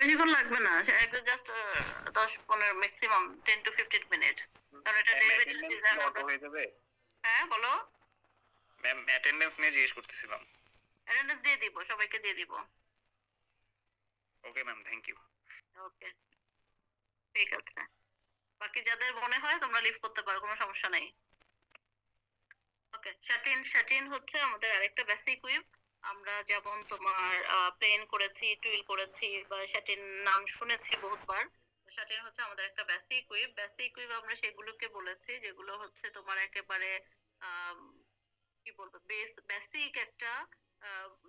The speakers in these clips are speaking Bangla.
বেশিক্ষণ লাগবে না, একদম জাস্ট 10-15 ম্যাক্সিমাম 10 to 15 মিনিট। কারণ এটা ma'am derivative attendance design auto হয়ে যাবে? হ্যাঁ বলো। ম্যাম অ্যাটেন্ডেন্স নিয়ে জিজ্ঞেস করতেছিলাম। অ্যাটেন্ডেন্স দিয়ে দিব, সবাইকে দিয়ে দিব। Okay ma'am, thank you. Okay, ঠিক আছে। বাকি যাদের মনে হয় তোমরা লিভ করতে পারো, কোনো সমস্যা নাই। ওকে, শাটিন শাটিন হচ্ছে আমাদের আরেকটা বেসিক উইভ। আমরা যেমন তোমার প্লেন করেছি, টুইল করেছি, বা শাটিন নাম শুনেছি বহুতবার। শাটিন হচ্ছে আমাদের একটা বেসিক উইভ। বেসিক উইভ আমরা সেগুলোকে বলেছি যেগুলো হচ্ছে তোমার একেবারে আম, কি বলবো, বেসিক একটা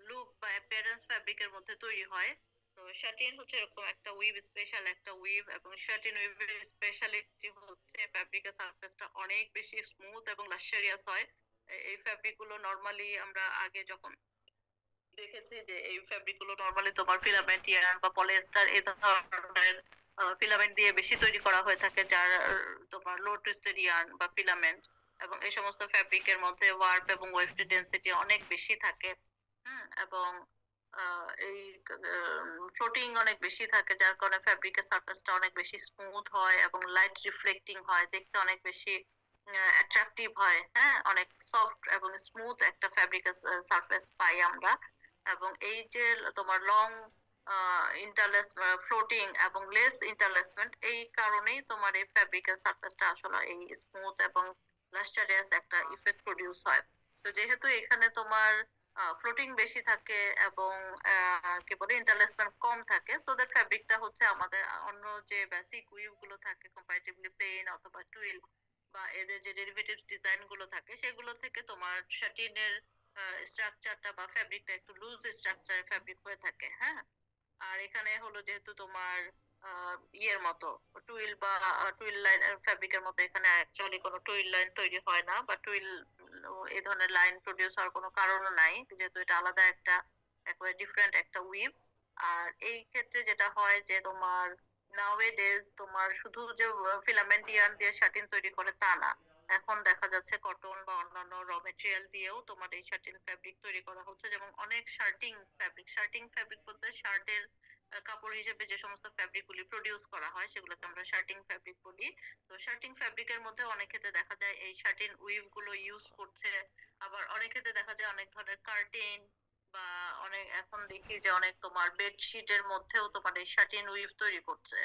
লুক বা অ্যাপিয়ারেন্স ফ্যাব্রিকের মধ্যে তৈরি হয়। তো শাটিন হচ্ছে এরকম একটা উইভ, স্পেশাল একটা উইভ। এবং শাটিন উইভের স্পেশালিটি হচ্ছে ফ্যাব্রিকের সারফেসটা অনেক বেশি স্মুথ এবং লাক্সারিয়াস হয়। এই ফ্যাব্রিক গুলো নর্মালি আমরা আগে যখন দেখেছি যে এই ফ্যাব্রিক গুলো নর্মালি তোমার ফিলামেন্ট ইয়ার্ন বা পলিয়েস্টার এই ধরনের ফিলামেন্ট দিয়ে বেশি তৈরি করা হয়ে থাকে, যার তোমার লো টুইস্টেড ইয়ার্ন বা ফিলামেন্ট। এবং এই সমস্ত ফ্যাব্রিকের মধ্যে ওয়ার্প এবং ওয়েফট ডেন্সিটি অনেক বেশি থাকে। এবং এই ফ্লোটিং অনেক বেশি থাকে, যার কারণে ফ্যাব্রিকের সারফেসটা অনেক বেশি স্মুথ হয় এবং লাইট রিফ্লেক্টিং হয়, দেখতে অনেক বেশি অ্যাট্রাকটিভ হয়। হ্যাঁ, অনেক সফট এবং স্মুথ একটা ফ্যাব্রিকের সারফেস পাই আমরা। এবং এই যে তোমার লং ইন্টারলেস ফ্লোটিং এবং লেস ইন্টারলেসমেন্ট, এই কারণেই তোমার এই ফ্যাব্রিকের সারফেসটা আসলে এই স্মুথ এবং লাক্সারিয়াস একটা ইফেক্ট প্রডিউস হয়। তো যেহেতু এখানে তোমার ফ্লোটিং বেশি থাকে এবং কি বলে ইন্টারলেসমেন্ট কম থাকে, সো দ্যাট ফ্যাব্রিকটা হচ্ছে আমাদের অন্য যে বেসিক উইভ গুলো থাকে কম্পারেটিভলি প্লেন অথবা টুইল বা এদের যে ডেরিভেটিভ ডিজাইন গুলো থাকে, সেগুলো থেকে তোমার শাটিনের স্ট্রাকচারটা বা ফ্যাব্রিকটা একটু লুজ স্ট্রাকচারের ফ্যাব্রিক হয়ে থাকে। হ্যাঁ, আর এখানে হলো যেহেতু তোমার ইয়ের মতো টুইল বা টুইল লাইন ফ্যাব্রিকের মতো এখানে অ্যাকচুয়ালি কোনো টুইল লাইন তৈরি হয় না, বা টুইল এই ধরনের লাইন প্রডিউস হওয়ার কোনো কারণও নাই, যেহেতু এটা আলাদা একটা একেবারে ডিফারেন্ট একটা উইভ। আর এই ক্ষেত্রে যেটা হয় যে তোমার নাওএডেজ তোমার শুধু যে ফিলামেন্ট ইয়ার্ন দিয়ে শাটিন তৈরি করে তা না, এখন দেখা যাচ্ছে কটন বা অন্যান্য র মেটেরিয়াল দিয়েও তোমার এই শার্টিন ফ্যাব্রিক তৈরি করা হচ্ছে। যেমন অনেক শার্টিং ফ্যাব্রিক বলতে শার্টের কাপড় হিসেবে যে সমস্ত ফ্যাব্রিক গুলি প্রডিউস করা হয় সেগুলোকে আমরা শার্টিং ফ্যাব্রিক বলি। তো শার্টিং ফ্যাব্রিকের মধ্যে অনেক ক্ষেত্রে দেখা যায় এই শার্টিন উইভ গুলো ইউজ করছে। আবার অনেক ক্ষেত্রে দেখা যায় অনেক ধরনের কার্টেন বা অনেক, এখন দেখি যে অনেক তোমার বেডশিটের মধ্যেও তোমার এই শার্টিন উইভ তৈরি করছে।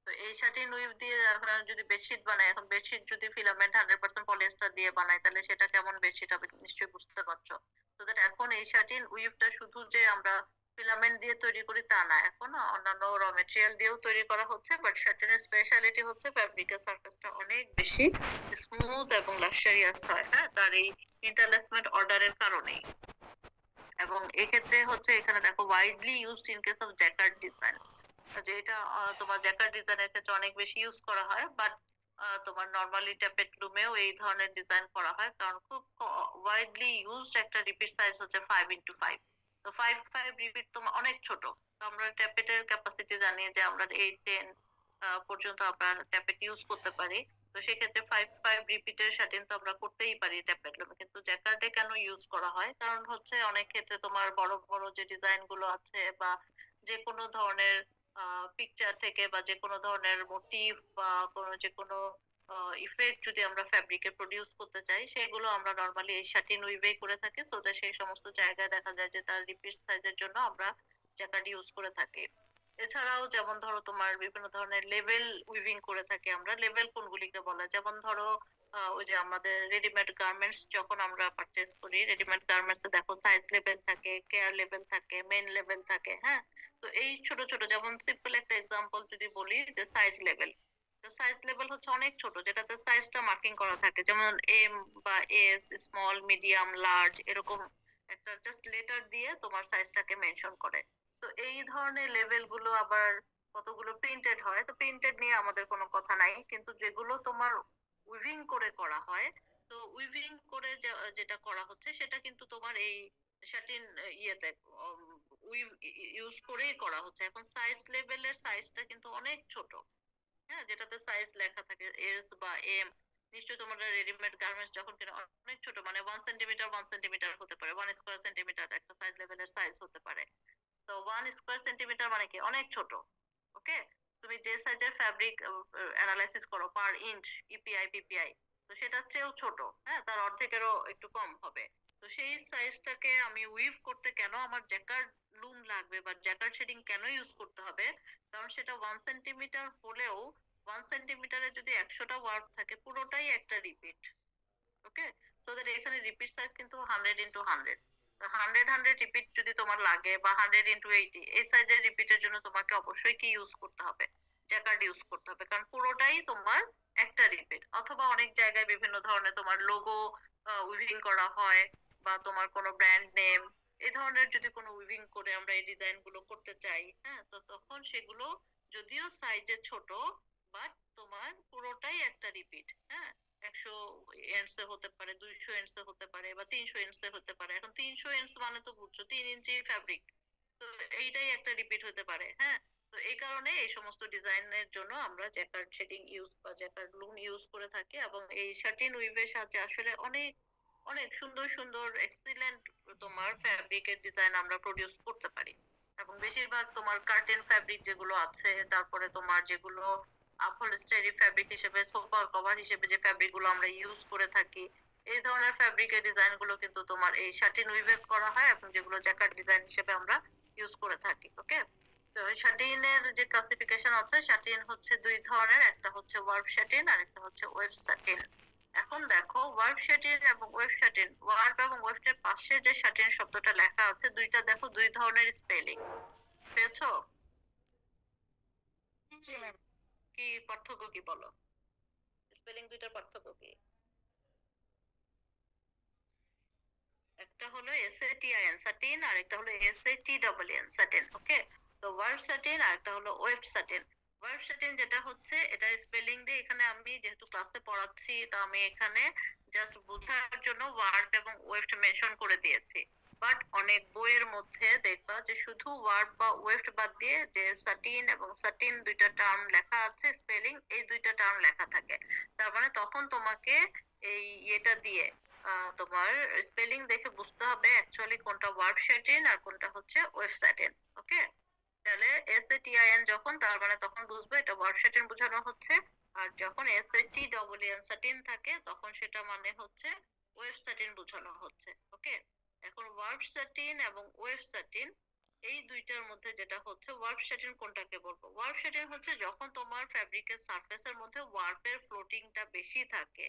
তো এই শার্টিন উইভ দিয়ে আপনারা যদি বেডশিট বানায়, এখন বেডশিট যদি ফিলামেন্ট 100% পলিয়েস্টার দিয়ে বানায়, তাহলে সেটা কেমন বেডশিট হবে নিশ্চয়ই বুঝতে পারছো। তো দ্যাট এখন এই শার্টিন উইভটা শুধু যে আমরা ফিলামেন্ট দিয়ে তৈরি করি তা না, এখন অন্যান্য র মেটেরিয়াল দিয়েও তৈরি করা হচ্ছে। বাট শার্টিনের স্পেশালিটি হচ্ছে ফ্যাব্রিকের সারফেসটা অনেক বেশি স্মুথ এবং লাক্সারিয়াস হয়। হ্যাঁ, তার এই ইন্টারলেসমেন্ট অর্ডারের কারণেই। এবং এক্ষেত্রে হচ্ছে এখানে দেখো widely used in case of jacquard design, যেটা তোমার জ্যাকার্ড ডিজাইনের ক্ষেত্রে অনেক বেশি ইউজ করা হয়। বাট তোমার নর্মালি ট্যাপেট লুমেও এই ধরনের ডিজাইন করা হয়, কারণ খুব ওয়াইডলি ইউজড একটা রিপিট সাইজ হচ্ছে 5x5। তো 5x5 রিপিট তোমার অনেক ছোট। তো আমরা ট্যাপেটের ক্যাপাসিটি জানি যে আমরা 8-10 পর্যন্ত আমরা ট্যাপেট ইউজ করতে পারি। তো সেক্ষেত্রে 5x5 রিপিটের শাটিন তো আমরা করতেই পারি ট্যাপেট লুমে, কিন্তু জ্যাকার্ডে কেন ইউজ করা হয়, কারণ হচ্ছে অনেক ক্ষেত্রে তোমার বড় বড় যে ডিজাইন গুলো আছে বা যে কোনো ধরনের পিকচার থেকে বা যে কোনো ধরনের মোটিভ বা কোনো যে কোনো ইফেক্ট যদি আমরা ফ্যাব্রিকে প্রডিউস করতে চাই, সেগুলো আমরা নর্মালি এই শাটিন উইভেই করে থাকি। সো দ্যাট সেই সমস্ত জায়গায় দেখা যায় যে তার রিপিট সাইজের জন্য আমরা জ্যাকার্ড ইউজ করে থাকি। এছাড়াও যেমন ধরো তোমার বিভিন্ন ধরনের লেভেল উইভিং করে থাকি আমরা। লেভেল কোনগুলিকে বলে, যেমন ধরো ওই যে আমাদের রেডিমেড গার্মেন্টস যখন আমরা পারচেজ করি, রেডিমেড গার্মেন্টস এ দেখো সাইজ লেভেল থাকে, কেয়ার লেভেল থাকে, মেন লেভেল থাকে। হ্যাঁ, তো এই ছোট ছোট, যেমন সিম্পল একটা এক্সাম্পল যদি বলি যে সাইজ লেভেল। তো সাইজ লেভেল হচ্ছে অনেক ছোট, যেটাতে সাইজটা মার্কিং করা থাকে, যেমন এম বা এস, স্মল, মিডিয়াম, লার্জ, এরকম একটা জাস্ট লেটার দিয়ে তোমার সাইজটাকে মেনশন করে। তো এই ধরনের লেভেল গুলো আবার কতগুলো প্রিন্টেড হয়, তো প্রিন্টেড নিয়ে আমাদের কোনো কথা নাই, কিন্তু যেগুলো তোমার উইভিং করে করা হয়, তো উইভিং করে যেটা করা হচ্ছে সেটা কিন্তু তোমার এই শাটিন ইয়েতে উইভ ইউজ করেই করা হচ্ছে। এখন সাইজ লেভেলের সাইজটা কিন্তু অনেক ছোট। হ্যাঁ, যেটাতে সাইজ লেখা থাকে এস বা এম। নিশ্চয়ই তোমরা রেডিমেড গার্মেন্টস যখন কিনা অনেক ছোট, মানে 1 সেন্টিমিটার হতে পারে, 1 স্কোয়ার সেন্টিমিটার একটা সাইজ লেভেলের সাইজ হতে পারে। তো 1 স্কোয়ার সেন্টিমিটার মানে কি অনেক ছোট। ওকে, তুমি যে সাইজের ফ্যাব্রিক অ্যানালাইসিস করো পার ইঞ্চ ইপিআই পিপিআই, তো সেটার চেয়েও ছোট, হ্যাঁ, তার অর্ধেকেরও একটু কম হবে। তো সেই সাইজটাকে আমি উইভ করতে কেন আমার জ্যাকার্ড লুম লাগবে বা জ্যাকার্ড শেডিং কেন ইউজ করতে হবে, কারণ সেটা 1 সেন্টিমিটার হলেও 1 সেন্টিমিটারে যদি 100টা ওয়ার্ড থাকে পুরোটাই একটা রিপিট। ওকে, সো দ্যাট এখানে রিপিট সাইজ কিন্তু 100 × 100, 100 রিপিট যদি তোমার লাগে বা 100 × 80 এই সাইজের রিপিটের জন্য তোমাকে অবশ্যই কি ইউজ করতে হবে, জ্যাকার্ড ইউজ করতে হবে, কারণ পুরোটাই তোমার একটা রিপিট। অথবা অনেক জায়গায় বিভিন্ন ধরনের তোমার লোগো উইভিং করা হয় বা তোমার কোনো ব্র্যান্ড নেম এই ধরনের যদি কোনো উইভিং করে আমরা এই ডিজাইন গুলো করতে চাই, হ্যাঁ, তো তখন সেগুলো যদিও সাইজে ছোট বাট তোমার পুরোটাই একটা রিপিট। হ্যাঁ, 100 এন্ডস এ হতে পারে, 200 এন্ডস এ হতে পারে বা 300 এন্ডস এ হতে পারে। এখন 300 এন্ডস মানে তো বুঝছো 3 ইঞ্চি ফ্যাব্রিক, তো এইটাই একটা রিপিট হতে পারে। হ্যাঁ, তো এই কারণে এই সমস্ত ডিজাইনের জন্য আমরা জ্যাকার্ড শেডিং ইউজ বা জ্যাকার্ড লুম ইউজ করে থাকি, এবং এই শাটিন উইভের সাথে আসলে অনেক অনেক সুন্দর সুন্দর এক্সিলেন্ট তোমার ফ্যাব্রিকের ডিজাইন আমরা প্রডিউস করতে পারি। এবং বেশিরভাগ তোমার কার্টেন ফ্যাব্রিক যেগুলো আছে, তারপরে তোমার যেগুলো আপহোলস্টারি ফ্যাব্রিক হিসেবে, সোফার কভার হিসেবে যে ফ্যাব্রিক গুলো আমরা ইউজ করে থাকি, এই ধরনের ফ্যাব্রিকের ডিজাইন গুলো কিন্তু তোমার এই শাটিন উইভে করা হয়, এবং যেগুলো জ্যাকার্ড ডিজাইন হিসেবে আমরা ইউজ করে থাকি। ওকে, তো শাটিনের যে ক্লাসিফিকেশন আছে, শাটিন হচ্ছে দুই ধরনের, একটা হচ্ছে ওয়ার্প শাটিন আর একটা হচ্ছে ওয়েভ শাটিন। এখন দেখো ওয়ার্প শাটিন এবং ওয়েভ শাটিন, ওয়ার্প এবং ওয়েভের পাশে যে শাটিন শব্দটা লেখা আছে, দুইটা দেখো দুই ধরনের স্পেলিং, পেয়েছো? জি ম্যাম। কি পার্থক্য কি বলো, স্পেলিং দুইটার পার্থক্য কি? একটা হলো SATIN সাটিন আর একটা হলো SATEEN সাটিন। ওকে, তো ওয়ার্প সাটিন আর একটা হলো ওয়েভ সাটিন। ওয়ার্প সাটিন যেটা হচ্ছে এটা স্পেলিং দিয়ে, এখানে আমি যেহেতু ক্লাসে পড়াচ্ছি তো আমি এখানে জাস্ট বোঝার জন্য ওয়ার্প এবং ওয়েভ মেনশন করে দিয়েছি, বাট অনেক বইয়ের মধ্যে দেখবা যে শুধু ওয়ার্প বা ওয়েভ বাদ দিয়ে যে সাটিন এবং সাটিন দুইটা টার্ম লেখা আছে, স্পেলিং এই দুইটা টার্ম লেখা থাকে। তার মানে তখন তোমাকে এই এটা দিয়ে তোমার স্পেলিং দেখে বুঝতে হবে অ্যাকচুয়ালি কোনটা ওয়ার্প শাটিন আর কোনটা হচ্ছে ওয়েভ শাটিন। ওকে, তাহলে SATIN যখন, তার মানে তখন বুঝবো এটা ওয়ার্প শাটিন বোঝানো হচ্ছে, আর যখন SATEEN শাটিন থাকে তখন সেটা মানে হচ্ছে ওয়েভ শাটিন বোঝানো হচ্ছে। ওকে, এখন ওয়ার্প শাটিন এবং ওয়েভ শাটিন এই দুইটার মধ্যে যেটা হচ্ছে ওয়ার্প শাটিন কোনটাকে বলবো, ওয়ার্প শাটিন হচ্ছে যখন তোমার ফ্যাব্রিকের সারফেসের মধ্যে ওয়ার্পের ফ্লোটিংটা বেশি থাকে,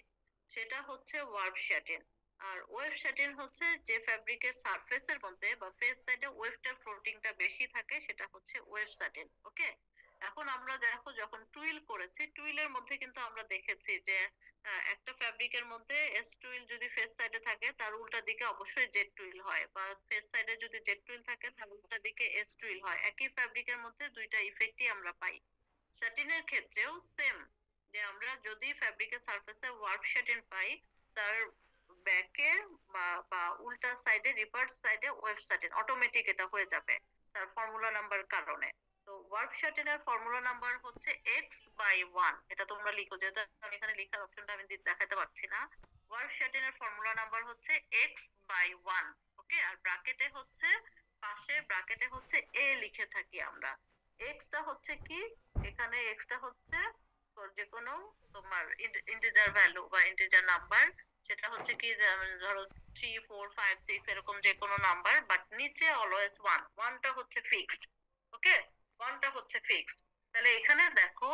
সেটা হচ্ছে ওয়ার্প শাটিন। আর ওয়েভ শাটিন হচ্ছে যে ফ্যাব্রিকের সারফেসের মধ্যে বা ফেস সাইডে ওয়েভটার ফ্লোটিংটা বেশি থাকে, সেটা হচ্ছে ওয়েভ শাটিন। ওকে, এখন আমরা দেখো যখন টুইল করেছি, টুইলের মধ্যে কিন্তু আমরা দেখেছি যে একটা ফ্যাব্রিকের মধ্যে এস টুইল যদি ফেস সাইডে থাকে তার উল্টা দিকে অবশ্যই জেড টুইল হয়, বা ফেস সাইডে যদি জেড টুইল থাকে তার উল্টা দিকে এস টুইল হয়। একই ফ্যাব্রিকের মধ্যে দুইটা ইফেক্টই আমরা পাই। শাটিনের ক্ষেত্রেও সেম, যে আমরা যদি ফ্যাব্রিকের সারফেসে ওয়ার্প শাটিন পাই, তার ব্যাকে বা উল্টা সাইডে রিভার্স সাইডে ওয়েভ শাটিন অটোমেটিক এটা হয়ে যাবে তার ফর্মুলা নাম্বার কারণে। তো ওয়ার্প শাটিনের ফর্মুলা নাম্বার হচ্ছে x/1, এটা তোমরা লিখো, যেহেতু আমি এখানে লেখার অপশনটা আমি দেখাতে পারছি না। ওয়ার্প শাটিনের ফর্মুলা নাম্বার হচ্ছে x/1। ওকে, আর ব্র্যাকেটে হচ্ছে, পাশে ব্র্যাকেটে হচ্ছে a লিখে থাকি আমরা। এক্সটা হচ্ছে কি, এখানে এক্সটা হচ্ছে যে কোনো তোমার ইন্টিজার ভ্যালু বা ইন্টিজার নাম্বার, সেটা হচ্ছে কি ধরো 3 4 5 6 এরকম যে কোনো নাম্বার, বাট নিচে অলওয়েজ 1, 1টা হচ্ছে ফিক্সড। ওকে, 1টা হচ্ছে ফিক্সড। তাহলে এখানে দেখো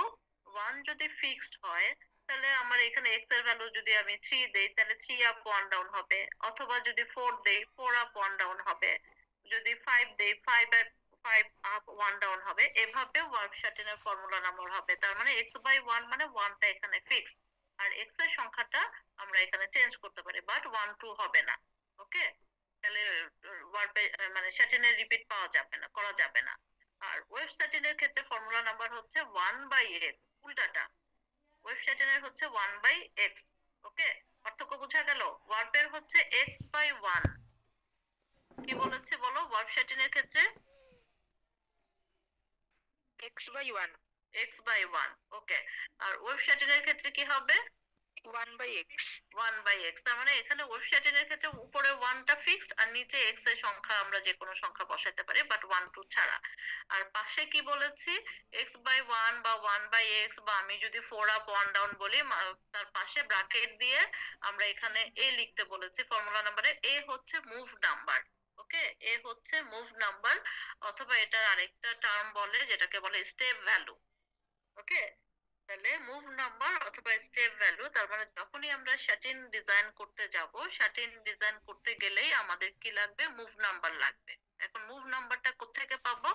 1 যদি ফিক্সড হয়, তাহলে আমার এখানে x এর ভ্যালু যদি আমি 3 দেই তাহলে 3 আপ 1 ডাউন হবে, অথবা যদি 4 দেই 4 আপ 1 ডাউন হবে, যদি 5 দেই 5 আপ 1 ডাউন হবে। এভাবে ওয়ার্প শাটিনের ফর্মুলা নাম্বার হবে। তার মানে x/1 মানে 1টা এখানে ফিক্সড, আর x এর সংখ্যাটা আমরা এখানে চেঞ্জ করতে পারি, বাট 1 2 হবে না। ওকে, তাহলে ওয়ার্পে মানে শাটিনের রিপিট পাওয়া যাবে না, করা যাবে না। আর ওয়েভ শাটিনের ক্ষেত্রে ফর্মুলা নাম্বার হচ্ছে 1/x, উল্টাটা, ওয়েভ শাটিনের হচ্ছে 1/x। ওকে, পার্থক্য বোঝা গেল? ওয়ার্পের হচ্ছে x/1। কি বলেছে বলো ওয়ার্প শাটিনের ক্ষেত্রে? x/1। x/1। ওকে, আর ওয়েভ শাটিনের ক্ষেত্রে কি হবে? 1/x 1/x, তার মানে এখানে ওয়েবসাইটের ক্ষেত্রে উপরে 1টা ফিক্সড আর নিচে x এর সংখ্যা আমরা যে কোনো সংখ্যা বসাতে পারি, বাট 1 2 ছাড়া। আর পাশে কি বলেছি, x/1 বা 1/x, বা আমি যদি 4 আপ 1 ডাউন বলি, তার পাশে ব্র্যাকেট দিয়ে আমরা এখানে a লিখতে বলেছি ফর্মুলা নাম্বারে। a হচ্ছে মুভ নাম্বার, ওকে, a হচ্ছে মুভ নাম্বার, অথবা এটার আরেকটা টার্ম বলে যেটাকে বলে স্টেপ ভ্যালু, ওকে। তাহলে মুভ নাম্বার অথবা স্টেপ ভ্যালু, তার মানে যখনই আমরা শাটিন ডিজাইন করতে যাব, শাটিন ডিজাইন করতে গেলেই আমাদের কি লাগবে, মুভ নাম্বার লাগবে। এখন মুভ নাম্বারটা কোত্থেকে পাবো?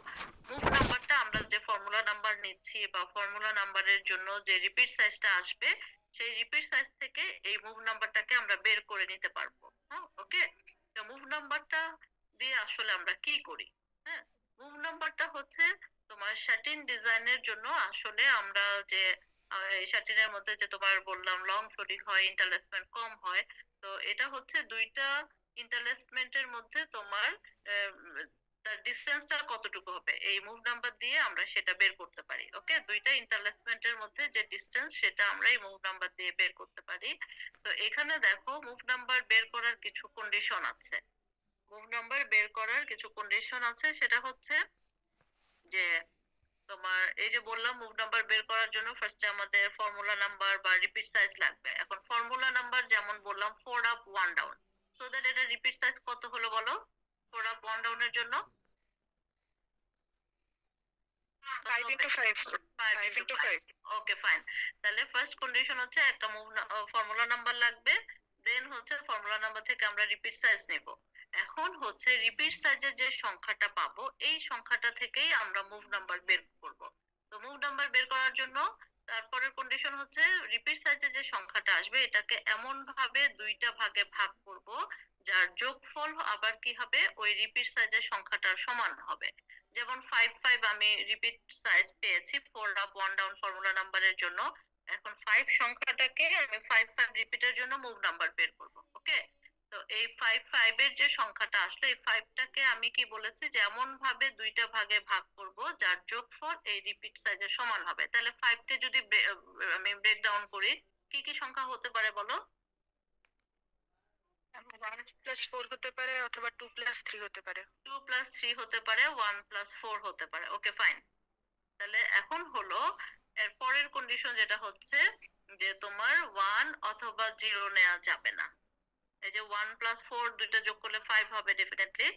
মুভ নাম্বারটা আমরা যে ফর্মুলা নাম্বার নিচ্ছি বা ফর্মুলা নাম্বারের জন্য যে রিপিট সাইজটা আসবে, সেই রিপিট সাইজ থেকে এই মুভ নাম্বারটাকে আমরা বের করে নিতে পারবো। হ্যাঁ, ওকে। তো মুভ নাম্বারটা দিয়ে আসলে আমরা কি করি? হ্যাঁ, মুভ নাম্বারটা হচ্ছে তোমার শাটিন ডিজাইনের জন্য আসলে আমরা যে এই শাটিনের মধ্যে যে তোমার বললাম লং ফ্লোটিং হয়, ইন্টারলেসমেন্ট কম হয়, তো এটা হচ্ছে দুইটা ইন্টারলেসমেন্টের মধ্যে তোমার তার ডিসটেন্সটা কতটুকু হবে, এই মুভ নাম্বার দিয়ে আমরা সেটা বের করতে পারি। ওকে, দুইটা ইন্টারলেসমেন্টের মধ্যে যে ডিসটেন্স সেটা আমরা এই মুভ নাম্বার দিয়ে বের করতে পারি। তো এখানে দেখো মুভ নাম্বার বের করার কিছু কন্ডিশন আছে। মুভ নাম্বার বের করার কিছু কন্ডিশন আছে, সেটা হচ্ছে যে তোমার এই যে বললাম মুভ নাম্বার বের করার জন্য ফার্স্টে আমাদের ফর্মুলা নাম্বার বা রিপিট সাইজ লাগবে। এখন ফর্মুলা নাম্বার যেমন বললাম 4 আপ 1 ডাউন, সো দ্যাট এটা রিপিট সাইজ কত হলো বলো 4 আপ 1 ডাউনের জন্য? 5 into 5 5 into 5, ওকে ফাইন। তাহলে ফার্স্ট কন্ডিশন হচ্ছে একটা মুভ ফর্মুলা নাম্বার লাগবে, দেন হচ্ছে ফর্মুলা নাম্বার থেকে আমরা রিপিট সাইজ নেব। এখন হচ্ছে রিপিট সাইজের যে সংখ্যাটা পাবো, এই সংখ্যাটা থেকেই আমরা মুভ নাম্বার বের করব। তো মুভ নাম্বার বের করার জন্য তারপরের কন্ডিশন হচ্ছে রিপিট সাইজের যে সংখ্যাটা আসবে এটাকে এমন ভাবে দুইটা ভাগে ভাগ করব যার যোগফল আবার কি হবে, ওই রিপিট সাইজের সংখ্যাটার সমান হবে। যেমন 5 5 আমি রিপিট সাইজ পেয়েছি 4 আপ 1 ডাউন ফর্মুলা নাম্বারের জন্য। এখন 5 সংখ্যাটাকে আমি 5 5 রিপিটের জন্য মুভ নাম্বার বের করব, ওকে। তো এই 5 5 এর যে সংখ্যাটা আসলো, এই 5টাকে আমি কি বলেছি যে এমন ভাবে দুইটা ভাগে ভাগ করব যার যোগফল এই রিপিট সাইজের সমান হবে। তাহলে 5 কে যদি আমি ব্রেক ডাউন করি, কি কি সংখ্যা হতে পারে বলো? 1 plus 4 হতে পারে অথবা 2 plus 3 হতে পারে। 2 plus 3 হতে পারে, 1 plus 4 হতে পারে, ওকে ফাইন। তাহলে এখন হলো এর পরের কন্ডিশন যেটা হচ্ছে যে তোমার 1 অথবা 0 নেওয়া যাবে না। এই যে 1 plus 4 দুইটা যোগ করলে 5 হবে ডেফিনেটলি,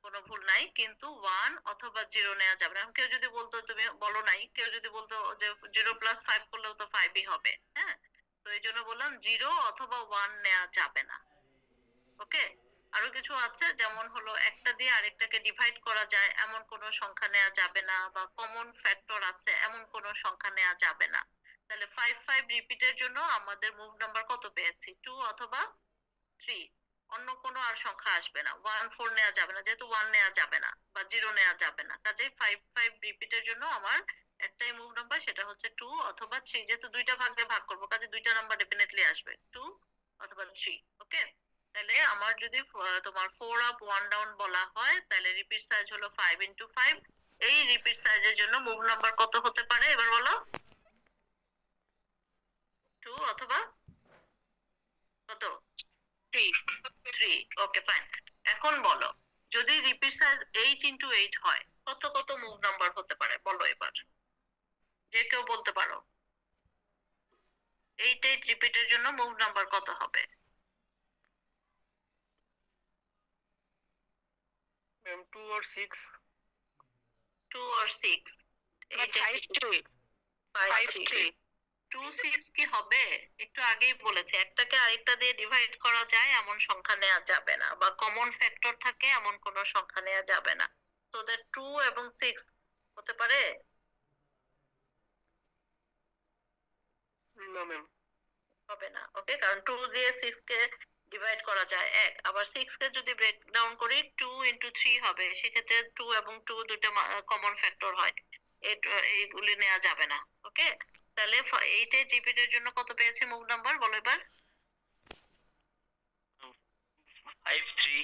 কোনো ভুল নাই, কিন্তু 1 অথবা 0 নেওয়া যাবে না। এখন কেউ যদি বলতো, তুমি বলো নাই, কেউ যদি বলতো যে 0 plus 5 করলেও তো 5ই হবে, হ্যাঁ, তো এই জন্য বললাম 0 অথবা 1 নেওয়া যাবে না, ওকে। আরো কিছু আছে, যেমন হলো একটা দিয়ে আরেকটাকে ডিভাইড করা যায় এমন কোনো সংখ্যা নেওয়া যাবে না, বা কমন ফ্যাক্টর আছে এমন কোনো সংখ্যা নেওয়া যাবে না। তাহলে 5 5 রিপিটের জন্য আমাদের মুভ নাম্বার কত পেয়েছি, 2 অথবা 3, অন্য কোনো আর সংখ্যা আসবে না। 1 4 নেওয়া যাবে না, যেহেতু 1 নেওয়া যাবে না বা 0 নেওয়া যাবে না, কাজেই 5 5 রিপিটের জন্য আমার একটাই মুভ নাম্বার, সেটা হচ্ছে 2 অথবা 3। যেহেতু দুইটা ভাগে ভাগ করবো, কাজে দুইটা নাম্বার ডেফিনেটলি আসবে, 2 অথবা 3, ওকে। তাহলে আমার যদি তোমার 4 আপ 1 ডাউন বলা হয়, তাহলে রিপিট সাইজ হলো 5 into 5। এই রিপিট সাইজের জন্য মুভ নাম্বার কত হতে পারে এবার বলো? 2 অথবা কত? 3, ওকে ফাইন। এখন বলো, যদি রিপিট সাইজ 8 into 8 হয়, কত কত মুভ নাম্বার হতে পারে বলো এবার, যে কেউ বলতে পারো। 8 8 রিপিটের জন্য মুভ নাম্বার কত হবে? 2 or 6 2 or 6? 5 3 5 3 2 6 কি হবে? একটু আগেই বলেছে একটাকে আরেকটা দিয়ে ডিভাইড করা যায় এমন সংখ্যা নেওয়া যাবে না, বা কমন ফ্যাক্টর থাকে এমন কোনো সংখ্যা নেওয়া যাবে না। তো দ্যাট 2 এবং 6 হতে পারে না ম্যাম, হবে না, ওকে, কারণ 2 দিয়ে 6 কে ডিভাইড করা যায় 1, আবার 6 কে যদি ব্রেক ডাউন করি 2 into 3 হবে, সেক্ষেত্রে 2 এবং 2 দুটো কমন ফ্যাক্টর হয়, এইগুলি নেওয়া যাবে না, ওকে। তাহলে 8 8 রিপিটের জন্য কত পেয়েছি মুভ নাম্বার বলো এবার? 5 3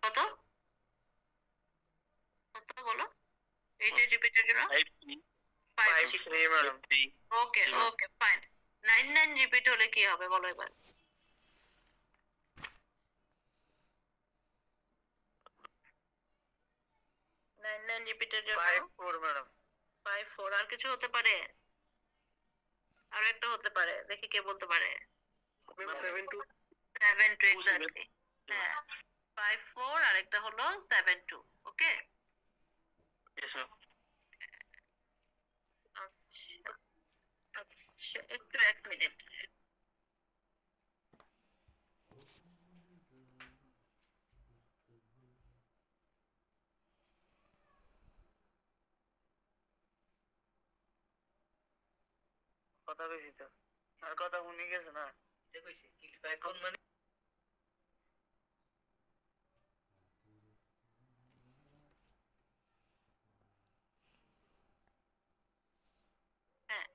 কত কত বলো? 8 8 রিপিটের জন্য 5 3 5 5 3 ম্যাডাম 3, ওকে ওকে ফাইন। 9 রিপিট হলে কি হবে বলো এবার? 9 রিপিটের জন্য 5 4 ম্যাডাম 5 4 আর কিছু হতে পারে? আর একটা হতে পারে, দেখি কে বলতে পারে। 7 2 7 2 এক্স্যাক্টলি। হ্যাঁ 5 4 আর একটা হলো 7 2। ওকে ইয়েস ম্যাম আচ্ছা আচ্ছা একটু 1 মিনিট। কথা কইছি তো আর কথা শুনি গেছে না এটা কইছি কি এখন মানে হ্যাঁ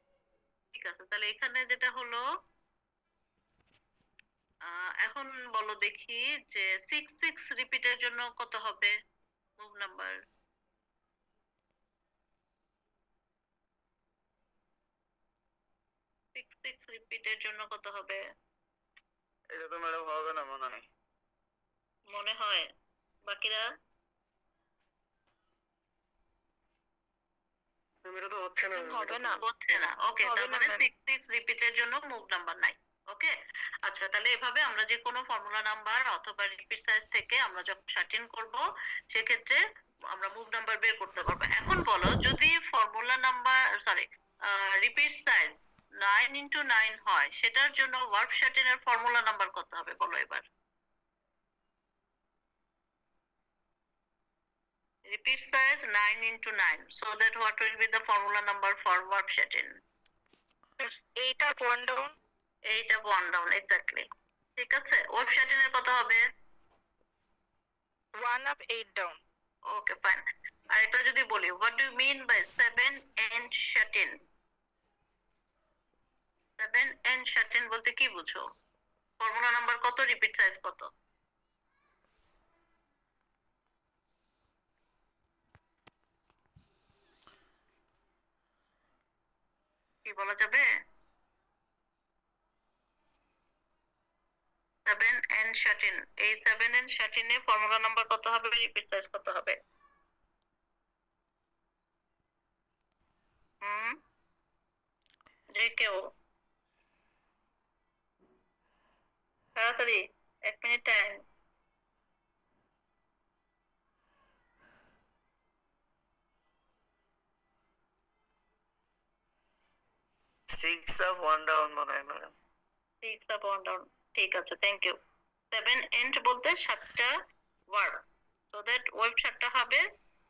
ঠিক আছে, তাহলে এখানে যেটা হলো এখন বলো দেখি যে 6 6 রিপিটের জন্য কত হবে মুভ নাম্বার? 6 6 রিপিটের জন্য কত হবে এটা তো ম্যাডাম হবে না মনে হয় মনে হয়? বাকিরা এটা তো হচ্ছে না হবে না। হচ্ছে না। ওকে হবে তার না, মানে ma'am। 6 6 রিপিটের জন্য মুভ নাম্বার নাই। ওকে আচ্ছা, তাহলে এভাবে আমরা যে কোনো ফর্মুলা নাম্বার অথবা রিপিট সাইজ থেকে আমরা যখন শার্টিন করব সেক্ষেত্রে আমরা মুভ নাম্বার বের করতে পারবো। এখন বলো যদি formula number sorry repeat size 9 × 9 হয় সেটার জন্য ওয়ার্ক শার্টিনের ফর্মুলা নাম্বার কত হবে বলো এবার? Repeat size 9 × 9. So that what will be the formula number for work shutting? 8 up 1 down 8 up 1 down exactly. ঠিক আছে, ওয়েব shutting এর কত হবে? 1 up 8 down ওকে ফাইন। আর এটা যদি বলি what do you mean by 7 and shutting? 7 and shutting বলতে কি বুঝো? ফর্মুলা নাম্বার কত, রিপিট সাইজ কত? কি বলা যাবে? 7 and shutting, এই 7 and shutting এর ফর্মুলা নাম্বার কত হবে, রিপিট সাইজ কত হবে? হুম যে কেউ তাড়াতাড়ি 1 মিনিট টাইম। 6 up 1 down মনে হয় ম্যাডাম 6 up 1 down ঠিক আছে, থ্যাংক ইউ। 7 এন্ড বলতে 7টা ওয়ার্ড, সো দ্যাট ওয়েব 7টা হবে।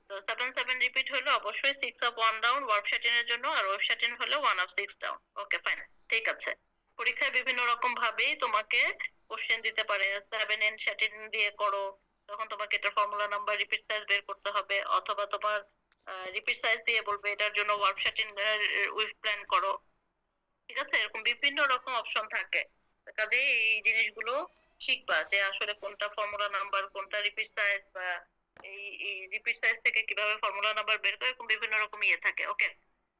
তো 7 7 রিপিট হলো অবশ্যই 6 up 1 down ওয়ার্ক শাটিনের জন্য, আর ওয়েব শাটিন হলো 1 up 6 down। ওকে ফাইন ঠিক আছে। পরীক্ষায় বিভিন্ন রকম ভাবেই তোমাকে কোশ্চেন দিতে পারে, 7 এন্ড শাটিন দিয়ে করো, তখন তোমাকে এটা ফর্মুলা নাম্বার রিপিট সাইজ বের করতে হবে, অথবা তোমার রিপিট সাইজ দিয়ে বলবে এটার জন্য ওয়ার্ক শাটিন উইথ প্ল্যান করো। ঠিক আছে, এরকম বিভিন্ন রকম অপশন থাকে, কাজে এই জিনিসগুলো শিখবা যে আসলে কোনটা ফর্মুলা নাম্বার কোনটা রিপিট সাইজ, বা এই রিপিট সাইজ থেকে কিভাবে ফর্মুলা নাম্বার বের করে, এরকম বিভিন্ন রকম ইয়ে থাকে। ওকে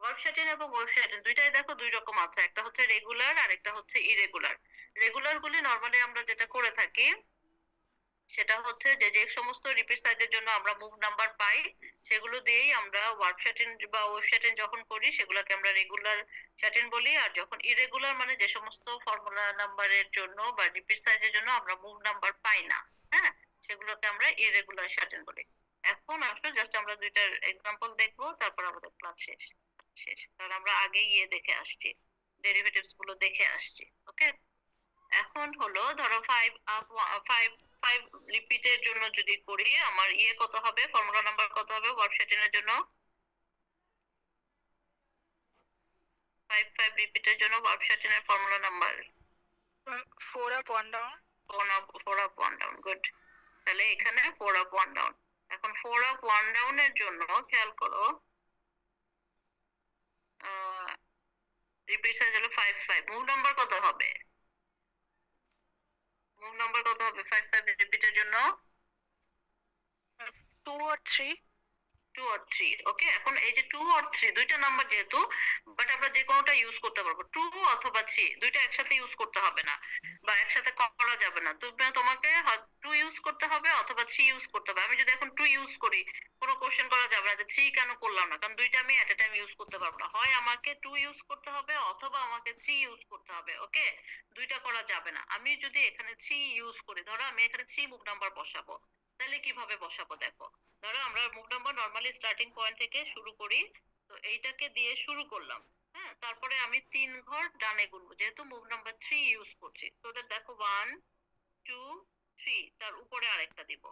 ওয়ার্ক শাটিন এবং ওয়েব শাটিন দুইটাই দেখো দুই রকম আছে, একটা হচ্ছে রেগুলার আর একটা হচ্ছে ইরেগুলার। রেগুলার গুলি নরমালি আমরা যেটা করে থাকি সেটা হচ্ছে যে যে সমস্ত রিপিট সাইজের জন্য আমরা মুভ নাম্বার পাই সেগুলো দিয়েই আমরা ওয়ার্ক শাটিন বা ওয়েব শাটিন যখন করি সেগুলোকে আমরা রেগুলার শাটিন বলি। আর যখন ইরেগুলার মানে যে সমস্ত ফর্মুলা নাম্বারের জন্য বা রিপিট সাইজের জন্য আমরা মুভ নাম্বার পাই না, হ্যাঁ, সেগুলোকে আমরা ইরেগুলার শাটিন বলি। এখন আসলে জাস্ট আমরা দুইটার এক্সাম্পল দেখবো, তারপর আমাদের ক্লাস শেষ শেষ কারণ আমরা আগে গিয়ে দেখে আসছি, ডেরিভেটিভস গুলো দেখে আসছি। ওকে এখন হলো ধরো 5 5 5 রিপিটের জন্য যদি করি আমার ইয়ে কত হবে, ফর্মুলা নাম্বার কত হবে ওয়ার্ক শাটিনের জন্য? 5 5 রিপিটের জন্য ওয়ার্ক শাটিনের formula number 4 up 1 down 4 up 1 down। Good, তাহলে এখানে 4 up 1 down। এখন 4 up 1 down এর জন্য খেয়াল করো রিপিট সাইজ হলো 5 5, মুভ নাম্বার কত হবে? মুভ নাম্বার কত হবে 5 5 রিপিটের জন্য? 2 or 3 2 or 3। ওকে, এখন এই যে 2 or 3 দুইটা নাম্বার যেহেতু, বাট আমরা যে কোনোটা ইউজ করতে পারবো। 2 অথবা 3 দুইটা একসাথে ইউজ করতে হবে না, বা একসাথে করা যাবে না। তোমাকে 2 ইউজ করতে হবে অথবা 3 ইউজ করতে হবে। আমি যদি এখন 2 ইউজ করি, কোনো কোশ্চেন করা যাবে না যে 3 কেন করলাম না, কারণ দুইটা আমি এট এ টাইম ইউজ করতে পারবো না। হয় আমাকে 2 ইউজ করতে হবে অথবা আমাকে 3 ইউজ করতে হবে। ওকে, দুইটা করা যাবে না। আমি যদি এখানে 3 ইউজ করি, ধরো আমি এখানে 3 মুভ নাম্বার বসাবো, তাহলে কিভাবে বসাবো দেখো। ধরো আমরা move number normally starting point থেকে শুরু করি, তো এইটাকে দিয়ে শুরু করলাম। হ্যাঁ, তারপরে আমি 3 ঘর ডানে গুনবো, যেহেতু মুভ নাম্বার 3 ইউজ করছি। সো দ্যাট দেখো 1 2 3, তার উপরে আরেকটা দিব।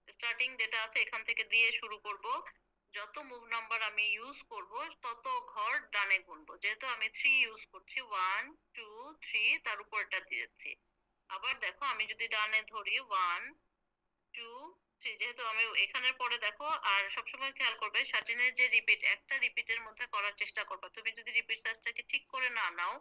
স্টার্টিং যেটা আছে এখান থেকে দিয়ে শুরু করব। যত মুভ নাম্বার আমি ইউজ করব তত ঘর ডানে গুনবো, যেহেতু আমি 3 ইউজ করছি। 1 2 3, তার উপরটা দিয়েছি। আবার দেখো আমি যদি ডানে ধরি 1 2 3, যেহেতু আমি এখানের পরে দেখো, আর সবসময় খেয়াল করবে 13 যে রিপিট, একটা রিপিটের মধ্যে করার চেষ্টা করবে। তুমি যদি রিপিট সাইজটাকে ঠিক করে না নাও,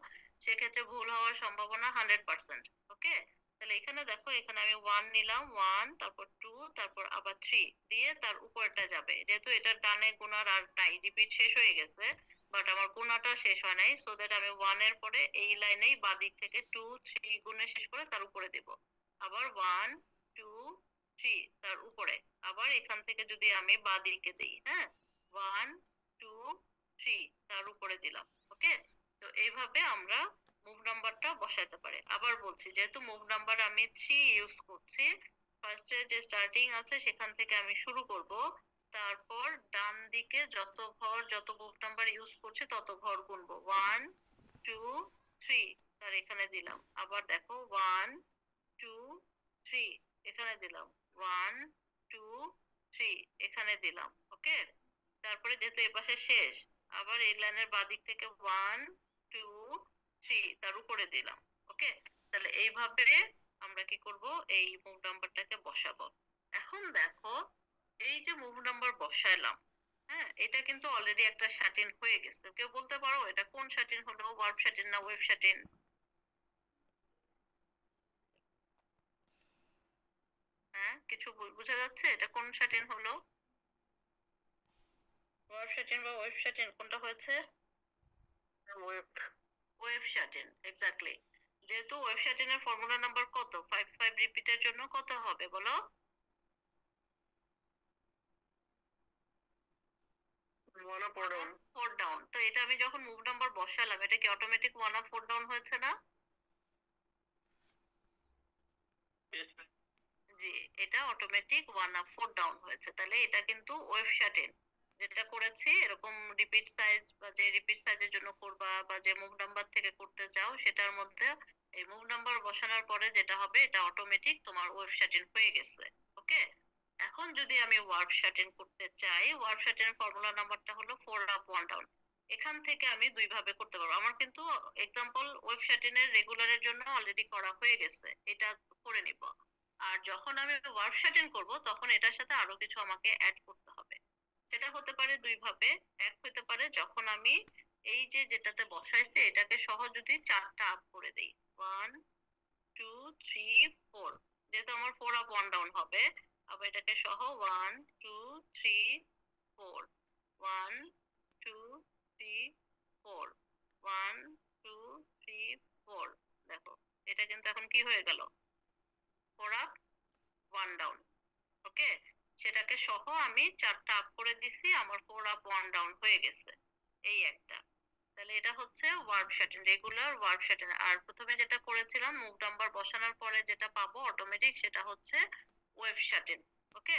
সেক্ষেত্রে ভুল হওয়ার সম্ভাবনা 100%। ওকে, তাহলে এখানে দেখো, এখানে আমি 1 নিলাম, 1 তারপর 2 তারপর আবার 3 দিয়ে তার উপরটা যাবে। যেহেতু এটা ডানে গোনার আর নাই, রিপিট শেষ হয়ে গেছে, বাট আমার গোনাটা শেষ হয় নাই। সো দ্যাট আমি 1 এর পরে এই লাইনেই বাঁ দিক থেকে 2 3 গুণে শেষ করে তার উপরে দেব। আবার 1 2 3, তার উপরে। আবার এখান থেকে যদি আমি বাঁ দিকে দিই, হ্যাঁ 1 2 3, তার উপরে দিলাম। ওকে, তো এইভাবে আমরা মুভ নাম্বারটা বসাতে পারি। আবার বলছি, যেহেতু মুভ নাম্বার আমি 3 ইউজ করছি, ফার্স্টে যে স্টার্টিং আছে সেখান থেকে আমি শুরু করব। তারপর ডান দিকে যত ঘর, যত মুভ নাম্বার ইউজ করছি তত ঘর গুনবো। 1 2 3, তার এখানে দিলাম। আবার দেখো 1 2 3, এখানে দিলাম। 1 2 3, এখানে দিলাম। ওকে, তারপরে যেহেতু এপাশে শেষ, আবার এই লাইনের বাদিক থেকে 1 2 3, তার উপরে দিলাম। ওকে, তাহলে এইভাবে আমরা কি করব, এই মুভ নাম্বারটাকে বসাবো। এখন দেখো, এই যে মুভ নাম্বার বসাইলাম, হ্যাঁ, এটা কিন্তু অলরেডি একটা শাটিন হয়ে গেছে। কেউ বলতে পারো এটা কোন শাটিন হলো, ভার্ব শাটিন না ওয়েব শাটিন? হ্যাঁ, কিছু বোঝা যাচ্ছে এটা কোন শাটিন হলো? ভার্ব শাটিন বা ওয়েব শাটিন কোনটা হয়েছে? ওয়েব। Web satin, exactly. যেহেতু ওয়েব শাটিনের ফর্মুলা নাম্বার কত, 5 5 রিপিটের জন্য কত হবে বলো? 1 up or down? 4 ডাউন। তো এটা আমি যখন মুভ নাম্বার বসালাম, এটা কি অটোমেটিক 1 আপ 4 ডাউন হয়েছে না? জি, এটা অটোমেটিক 1 আপ 4 ডাউন হয়েছে। তাহলে এটা কিন্তু ওয়েব শাটিন। যেটা করেছি এরকম রিপিট সাইজ, বা যে রিপিট সাইজের জন্য করবা বা যে মুভ নাম্বার থেকে করতে চাও, সেটার মধ্যে এই মুভ নাম্বার বসানোর পরে যেটা হবে, এটা অটোমেটিক তোমার ওয়েব শাটিন হয়ে গেছে। ওকে, এখন যদি আমি ওয়ার্ব শাটিন করতে চাই, ওয়ার্ব শাটিনের ফর্মুলা নাম্বারটা হলো 4 আপ 1 ডাউন। এখান থেকে আমি দুই ভাবে করতে পারবো। আমার কিন্তু এক্সাম্পল ওয়েব শাটিনের রেগুলারের জন্য অলরেডি করা হয়ে গেছে, এটা করে নিব। আর যখন আমি ওয়ার্ব শাটিন করব, তখন এটার সাথে আরো কিছু আমাকে অ্যাড করতে হবে। সেটা হতে পারে দুই ভাবে। এক হতে পারে যখন আমি এই যে যেটাতে বসাইছি এটাকে সহ যদি 4টা আপ করে দেই, 1 2 3 4, যেহেতু আমার 4 আপ 1 ডাউন হবে। আবার এটাকে সহ 1 2 3 4, 1 2 3 4, 1 2 3 4। দেখো, এটা কিন্তু এখন কি হয়ে গেল, 4 আপ 1 ডাউন। ওকে, সেটাকে সহ আমি 4টা আপ করে দিছি, আমার 4 আপ 1 ডাউন হয়ে গেছে। এই একটা। তাহলে এটা হচ্ছে verb satin, regular verb satin. আর প্রথমে যেটা করেছিলাম মুভ নাম্বার বসানোর পরে যেটা পাবো অটোমেটিক, সেটা হচ্ছে ওয়েব শাটিন। ওকে,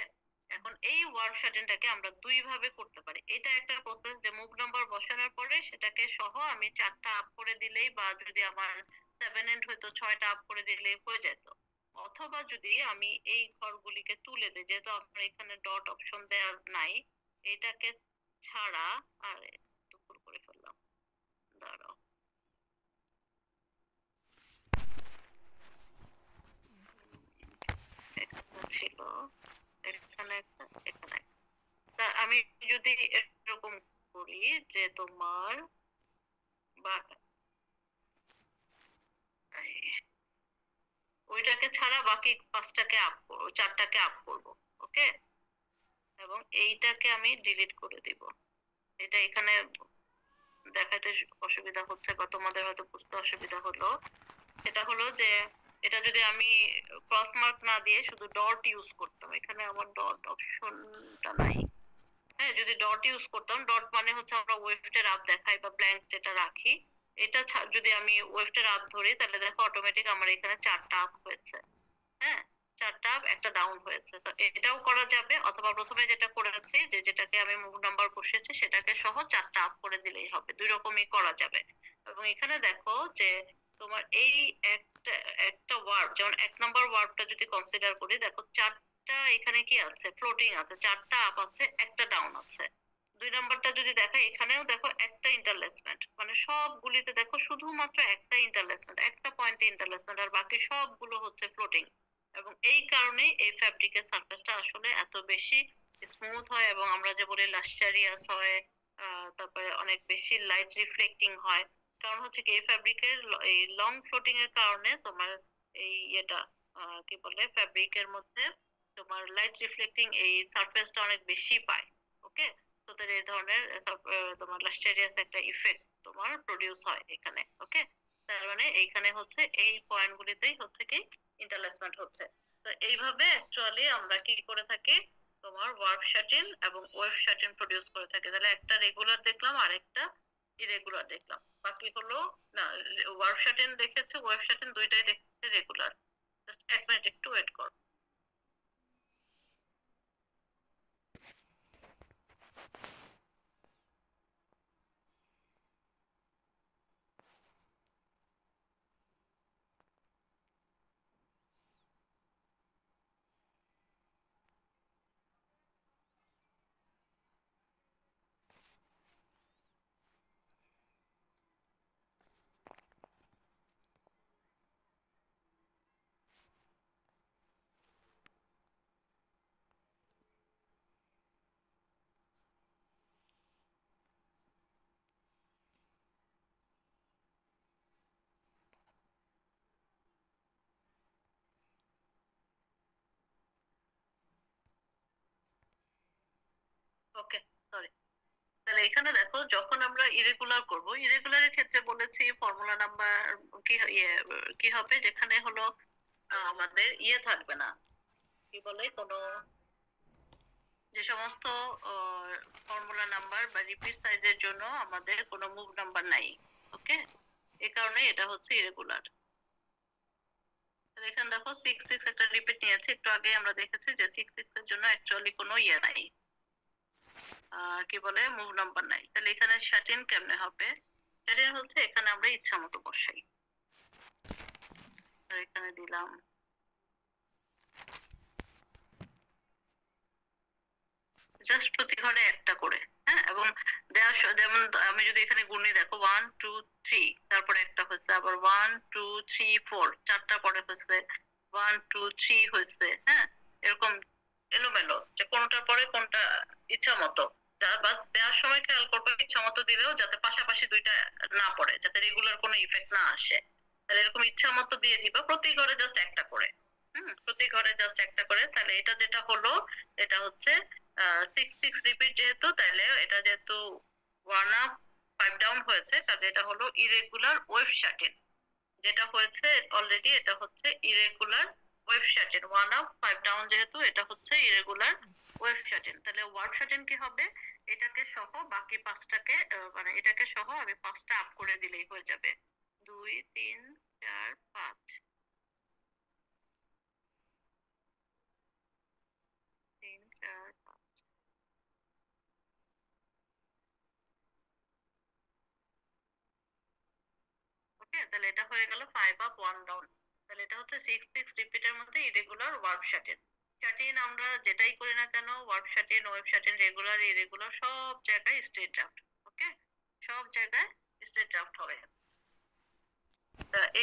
এখন এই ওয়ার্ব শাটিনটাকে আমরা দুই ভাবে করতে পারি। এটা একটা প্রসেস যে মুভ নাম্বার বসানোর পরে সেটাকে সহ আমি 4টা আপ করে দিলেই, বা যদি আমার 7 এন্ড হয়তো 6টা আপ করে দিলেই হয়ে যেত। অথবা যদি আমি এই ঘরগুলিকে তুলে দিই, যেহেতু আপনার এখানে ডট অপশন দেওয়া নাই, এটাকে ছাড়া, আর একটু ভুল করে ফেললাম, দাঁড়াও, এখানে ছিল, এখানে একটা, এখানে একটা। তা আমি যদি এরকম করি যে তোমার বা ওইটাকে ছাড়া বাকি 5টাকে আপ করবো, 4টাকে আপ করবো। ওকে, এবং এইটাকে আমি ডিলিট করে দিব। এটা এখানে দেখাতে অসুবিধা হচ্ছে বা তোমাদের হয়তো বুঝতে অসুবিধা হলো, সেটা হলো যে এটা যদি আমি ক্রস মার্ক না দিয়ে শুধু ডট ইউজ করতাম, এখানে আমার ডট অপশনটা নাই। হ্যাঁ, যদি ডট ইউজ করতাম, ডট মানে হচ্ছে আমরা ওয়েফটের আপ দেখাই বা ব্ল্যাঙ্ক যেটা রাখি, এটা যদি আমি ওয়েফটের আপ ধরি তাহলে দেখো অটোমেটিক আমার এখানে 4টা আপ হয়েছে। হ্যাঁ, 4টা আপ, একটা ডাউন হয়েছে। তো এটাও করা যাবে, অথবা প্রথমে যেটা করেছি যে যেটাকে আমি মুভ নাম্বার বসিয়েছি সেটাকে সহ 4টা আপ করে দিলেই হবে। দুই রকমই করা যাবে। এবং এখানে দেখো যে তোমার এই একটা একটা ওয়ার্ড, যেমন 1 নম্বর ওয়ার্ডটা যদি কনসিডার করি, দেখো 4টা এখানে কি আছে, ফ্লোটিং আছে, 4টা আপ আছে, একটা ডাউন আছে। 2 নম্বরটা যদি দেখো, এখানেও দেখো একটা ইন্টারলেসমেন্ট, মানে সবগুলিতে দেখো শুধুমাত্র একটা ইন্টারলেসমেন্ট, একটা পয়েন্টে ইন্টারলেসমেন্ট, আর বাকি সবগুলো হচ্ছে ফ্লোটিং। এবং এই কারণেই এই ফ্যাব্রিকের সারফেসটা আসলে এত বেশি স্মুথ হয়, এবং আমরা যে বলি লাক্সারিয়াস হয়, তারপরে অনেক বেশি লাইট রিফ্লেক্টিং হয়। কারণ হচ্ছে কি, এই ফ্যাব্রিকের এই লং ফ্লোটিং এর কারণে তোমার এই এটা কি বলে, ফ্যাব্রিকের মধ্যে তোমার লাইট রিফ্লেক্টিং এই সারফেসটা অনেক বেশি পায়। ওকে, তোদের এই ধরনের তোমার লাক্সারিয়াস একটা ইফেক্ট তোমার প্রডিউস হয় এখানে। ওকে, তার মানে এইখানে হচ্ছে এই পয়েন্টগুলিতেই হচ্ছে কি ইন্টারলেসমেন্ট হচ্ছে। তো এইভাবে অ্যাকচুয়ালি আমরা কি করে থাকি, তোমার ওয়ার্প শ্যাটিন এবং ওয়েভ শ্যাটিন প্রডিউস করে থাকি। তাহলে একটা রেগুলার দেখলাম আর একটা ইরেগুলার দেখলাম। বাকি হলো না, ওয়ার্প শ্যাটিন দেখেছে, ওয়েভ শ্যাটিন দুইটাই দেখেছে রেগুলার। জাস্ট 1 মিনিট একটু ওয়েট কর। ওকে, সরি। তাহলে এখানে দেখো, যখন আমরা ইরেগুলার করব, ইরেগুলারের ক্ষেত্রে বলেছি ফর্মুলা নাম্বার কি হবে, যেখানে হলো আমাদের থাকবে না, কি বলে, কোনো যে সমস্ত ফর্মুলা নাম্বার বা রিপিট সাইজের জন্য আমাদের কোনো মুভ নাম্বার নাই। ওকে, এই কারণে এটা হচ্ছে ইরেগুলার। তাহলে এখানে দেখো 6 6 একটা রিপিট নিয়েছে, একটু আগে আমরা দেখেছি যে 6 6 এর জন্য অ্যাকচুয়ালি কোনো নাই, কি বলে, মুভ নাম্বার নাই। তাহলে এখানে শাটিন কেমনে হবে, শাটিন হচ্ছে এখানে আমরা ইচ্ছা মতো বসাই। এখানে দিলাম জাস্ট প্রতি ঘরে একটা করে। হ্যাঁ, এবং যেমন আমি যদি এখানে গুণি, দেখো 1 2 3, তারপরে একটা হচ্ছে, আবার 1 2 3 4, 4টা পরে হচ্ছে 1 2 3 হচ্ছে। হ্যাঁ, এরকম এলোমেলো, যে কোনটার পরে কোনটা ইচ্ছা মতো। বাস দেওয়ার সময় খেয়াল করবে ইচ্ছা মতো দিলেও যাতে পাশাপাশি দুইটা না পড়ে, যাতে রেগুলার কোনো ইফেক্ট না আসে। তাহলে এরকম ইচ্ছা মতো দিয়ে দিবা, প্রতি ঘরে জাস্ট একটা করে। প্রতি ঘরে জাস্ট একটা করে। তাহলে এটা যেটা হলো, এটা হচ্ছে 6 6 রিপিট যেহেতু, তাহলে এটা যেহেতু 1 আপ 5 ডাউন হয়েছে, তাহলে এটা হলো ইরেগুলার ওয়েভ শ্যাটিন। যেটা হয়েছে অলরেডি, এটা হচ্ছে ইরেগুলার ওয়েভ শ্যাটিন। 1 আপ 5 ডাউন যেহেতু, এটা হচ্ছে ইরেগুলার ওয়েভ শ্যাটিন। তাহলে ওয়ার্প শ্যাটিন কি হবে, এটাকে সহ বাকি 5টাকে, মানে এটাকে সহ আমি 5টা আপ করে দিলেই হয়ে যাবে। 2 3 4 5, 3 4 5। ওকে, তাহলে এটা হয়ে গেল 5 আপ 1 ডাউন। তাহলে এটা হচ্ছে 6 6 রিপিটের মধ্যে ইরেগুলার ওয়ার্প শ্যাটিন। শ্যাটিন আমরা যেটাই করি না কেন, ওয়ার্প শ্যাটিন, ওয়েভ শ্যাটিন, রেগুলার, ইরেগুলার, সব জায়গায় স্ট্রেট ড্রাফট। ওকে, সব জায়গায় স্ট্রেট ড্রাফট হবে।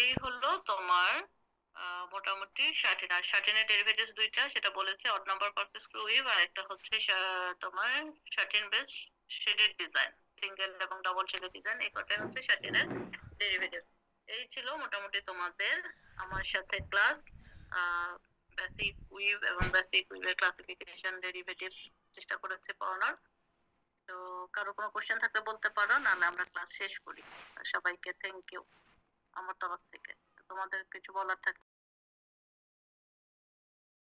এই হলো তোমার মোটামুটি শাটিন। আর শাটিনের ডেরিভেটিভস দুইটা, সেটা বলেছে অড নাম্বার কর্পেস্কুল উইভ, আর একটা হচ্ছে তোমার satin base shaded design, single এবং ডাবল শেডেড ডিজাইন। এই কটাই হচ্ছে শাটিনের ডেরিভেটিভস। এই ছিল মোটামুটি তোমাদের আমার সাথে ক্লাস। বেসিক উইভ এবং বেসিক উইভের ক্লাসিফিকেশন ডেরিভেটিভস চেষ্টা করেছি পড়ানোর। তো কারো কোনো কোশ্চেন থাকলে বলতে পারো, নাহলে আমরা ক্লাস শেষ করি। সবাইকে থ্যাংক ইউ আমার তরফ থেকে। তোমাদের কিছু বলার থাকলে